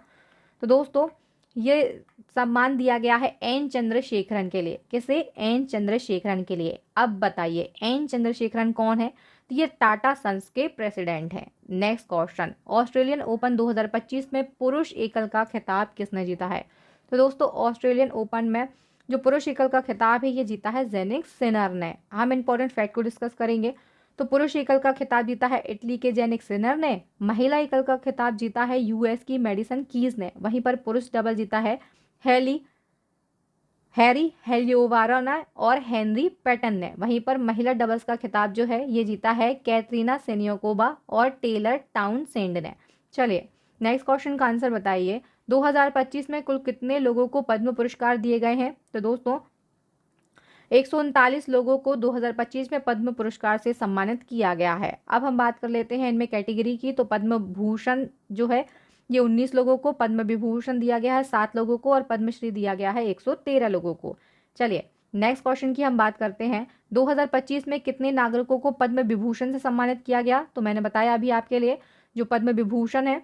[SPEAKER 1] तो दोस्तों ये सम्मान दिया गया है एन चंद्रशेखरन के लिए। किसे? एन चंद्रशेखरन के लिए। अब बताइए एन चंद्रशेखरन कौन है? तो ये टाटा सन्स के प्रेसिडेंट हैं। नेक्स्ट क्वेश्चन, ऑस्ट्रेलियन ओपन 2025 में पुरुष एकल का खिताब किसने जीता है? तो दोस्तों ऑस्ट्रेलियन ओपन में जो पुरुष एकल का खिताब है ये जीता है जेनिक सिनर ने। हम इंपॉर्टेंट फैक्ट को डिस्कस करेंगे। तो पुरुष एकल का खिताब जीता है इटली के जेनिक सिनर ने। महिला एकल का खिताब जीता है यूएस की मेडिसन कीज ने। वहीं पर पुरुष डबल जीता है हैरी हेलियोवारा और हेनरी पैटन ने। वहीं पर महिला डबल्स का खिताब जो है ये जीता है कैटरीना सेनियोकोवा और टेलर टाउनसेंड ने। चलिए नेक्स्ट क्वेश्चन का आंसर बताइए। 2025 में कुल कितने लोगों को पद्म पुरस्कार दिए गए हैं? तो दोस्तों 139 लोगों को 2025 में पद्म पुरस्कार से सम्मानित किया गया है। अब हम बात कर लेते हैं इनमें कैटेगरी की। तो पद्म भूषण जो है ये 19 लोगों को, पद्म विभूषण दिया गया है 7 लोगों को और पद्मश्री दिया गया है 113 लोगों को। चलिए नेक्स्ट क्वेश्चन की हम बात करते हैं। 2025 में कितने नागरिकों को पद्म विभूषण से सम्मानित किया गया? तो मैंने बताया अभी आपके लिए जो पद्म विभूषण है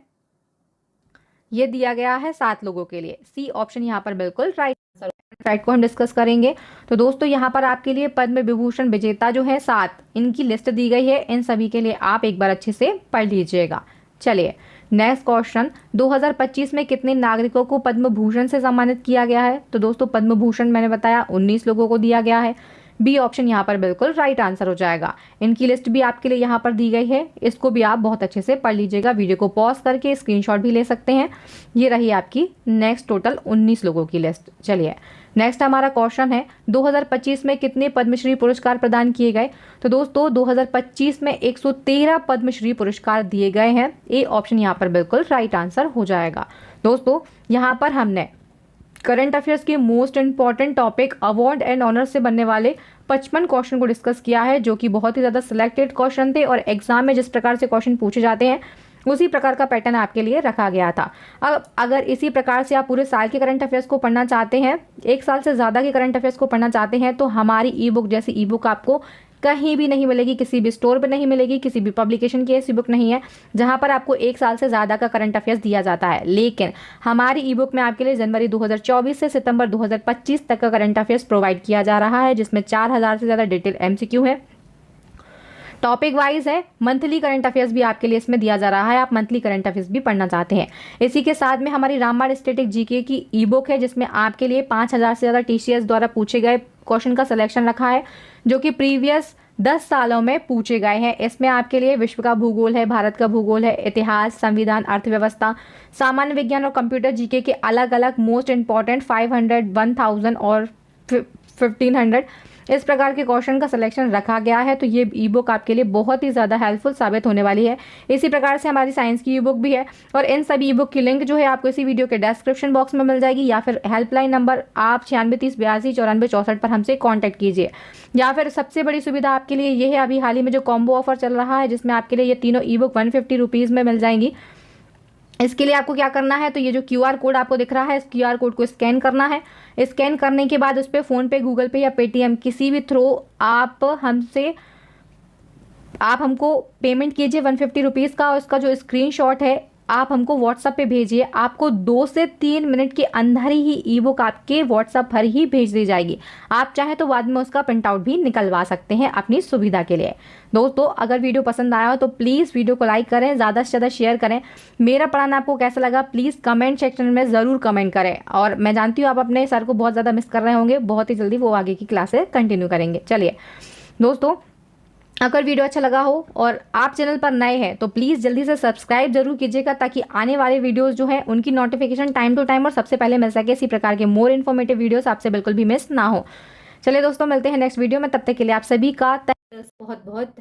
[SPEAKER 1] ये दिया गया है 7 लोगों के लिए। सी ऑप्शन यहाँ पर बिल्कुल राइट आंसर। राइट को हम डिस्कस करेंगे। तो दोस्तों यहाँ पर आपके लिए पद्म विभूषण विजेता जो है 7, इनकी लिस्ट दी गई है। इन सभी के लिए आप एक बार अच्छे से पढ़ लीजिएगा। चलिए नेक्स्ट क्वेश्चन, 2025 में कितने नागरिकों को पद्म भूषण से सम्मानित किया गया है? तो दोस्तों पद्म भूषण मैंने बताया 19 लोगों को दिया गया है। बी ऑप्शन यहाँ पर बिल्कुल राइट आंसर हो जाएगा। इनकी लिस्ट भी आपके लिए यहाँ पर दी गई है, इसको भी आप बहुत अच्छे से पढ़ लीजिएगा। वीडियो को पॉज करके स्क्रीनशॉट भी ले सकते हैं। ये रही आपकी नेक्स्ट टोटल 19 लोगों की लिस्ट। चलिए नेक्स्ट हमारा क्वेश्चन है 2025 में कितने पद्मश्री पुरस्कार प्रदान किए गए? तो दोस्तों 2025 में 113 पद्मश्री पुरस्कार दिए गए हैं। ए ऑप्शन यहाँ पर बिल्कुल राइट आंसर हो जाएगा। दोस्तों यहाँ पर हमने करंट अफेयर्स के most important topic award and honour से बनने वाले 55 क्वेश्चन को डिस्कस किया है, जो कि बहुत ही ज़्यादा सिलेक्टेड क्वेश्चन थे और एग्जाम में जिस प्रकार से क्वेश्चन पूछे जाते हैं उसी प्रकार का पैटर्न आपके लिए रखा गया था। अब अगर इसी प्रकार से आप पूरे साल के करंट अफेयर्स को पढ़ना चाहते हैं, एक साल से ज़्यादा के करंट अफेयर्स को पढ़ना चाहते हैं, तो हमारी ई बुक जैसी ई बुक आपको कहीं भी नहीं मिलेगी, किसी भी स्टोर पर नहीं मिलेगी, किसी भी पब्लिकेशन की ऐसी बुक नहीं है जहां पर आपको एक साल से ज़्यादा का करंट अफेयर्स दिया जाता है। लेकिन हमारी ई बुक में आपके लिए जनवरी 2024 से सितंबर 2025 तक का करंट अफेयर्स प्रोवाइड किया जा रहा है, जिसमें 4000 से ज़्यादा डिटेल MCQ है, टॉपिक वाइज है। मंथली करंट अफेयर्स भी आपके लिए इसमें दिया जा रहा है, आप मंथली करंट अफेयर्स भी पढ़ना चाहते हैं। इसी के साथ में हमारी रामबाण स्टैटिक जीके की ई बुक है, जिसमें आपके लिए 5000 से ज़्यादा TCS द्वारा पूछे गए क्वेश्चन का सिलेक्शन रखा है, जो कि प्रीवियस 10 सालों में पूछे गए हैं। इसमें आपके लिए विश्व का भूगोल है, भारत का भूगोल है, इतिहास, संविधान, अर्थव्यवस्था, सामान्य विज्ञान और कंप्यूटर जीके के अलग अलग मोस्ट इंपॉर्टेंट 500, 1000 और 1500 इस प्रकार के क्वेश्चन का सिलेक्शन रखा गया है। तो ये ई बुक आपके लिए बहुत ही ज़्यादा हेल्पफुल साबित होने वाली है। इसी प्रकार से हमारी साइंस की ई बुक भी है और इन सभी ई बुक की लिंक जो है आपको इसी वीडियो के डिस्क्रिप्शन बॉक्स में मिल जाएगी, या फिर हेल्पलाइन नंबर आप 9630829464 पर हमसे कॉन्टैक्ट कीजिए। या फिर सबसे बड़ी सुविधा आपके लिए ये है, अभी हाल ही में जो कॉम्बो ऑफर चल रहा है, जिसमें आपके लिए ये तीनों ई बुक 150 रुपीज़ में मिल जाएंगी। इसके लिए आपको क्या करना है, तो ये जो QR कोड आपको दिख रहा है, इस QR कोड को स्कैन करना है। स्कैन करने के बाद उस पर फ़ोनपे, गूगल पे या पेटीएम किसी भी थ्रू आप हमको पेमेंट कीजिए 150 रुपीज़ का, और उसका जो स्क्रीनशॉट है आप हमको व्हाट्सएप पे भेजिए। आपको 2 से 3 मिनट के अंदर ही ई बुक आपके व्हाट्सएप पर ही भेज दी जाएगी। आप चाहे तो बाद में उसका प्रिंट आउट भी निकलवा सकते हैं अपनी सुविधा के लिए। दोस्तों अगर वीडियो पसंद आया हो तो प्लीज़ वीडियो को लाइक करें, ज़्यादा से ज़्यादा शेयर करें। मेरा पढ़ाना आपको कैसा लगा प्लीज़ कमेंट सेक्शन में ज़रूर कमेंट करें। और मैं जानती हूँ आप अपने सर को बहुत ज़्यादा मिस कर रहे होंगे, बहुत ही जल्दी वो आगे की क्लासेस कंटिन्यू करेंगे। चलिए दोस्तों, अगर वीडियो अच्छा लगा हो और आप चैनल पर नए हैं तो प्लीज़ जल्दी से सब्सक्राइब जरूर कीजिएगा, ताकि आने वाले वीडियोस जो है उनकी नोटिफिकेशन टाइम टू टाइम और सबसे पहले मिल सके। इसी प्रकार के मोर इन्फॉर्मेटिव वीडियोस आपसे बिल्कुल भी मिस ना हो। चलिए दोस्तों, मिलते हैं नेक्स्ट वीडियो में, तब तक के लिए आप सभी का बहुत बहुत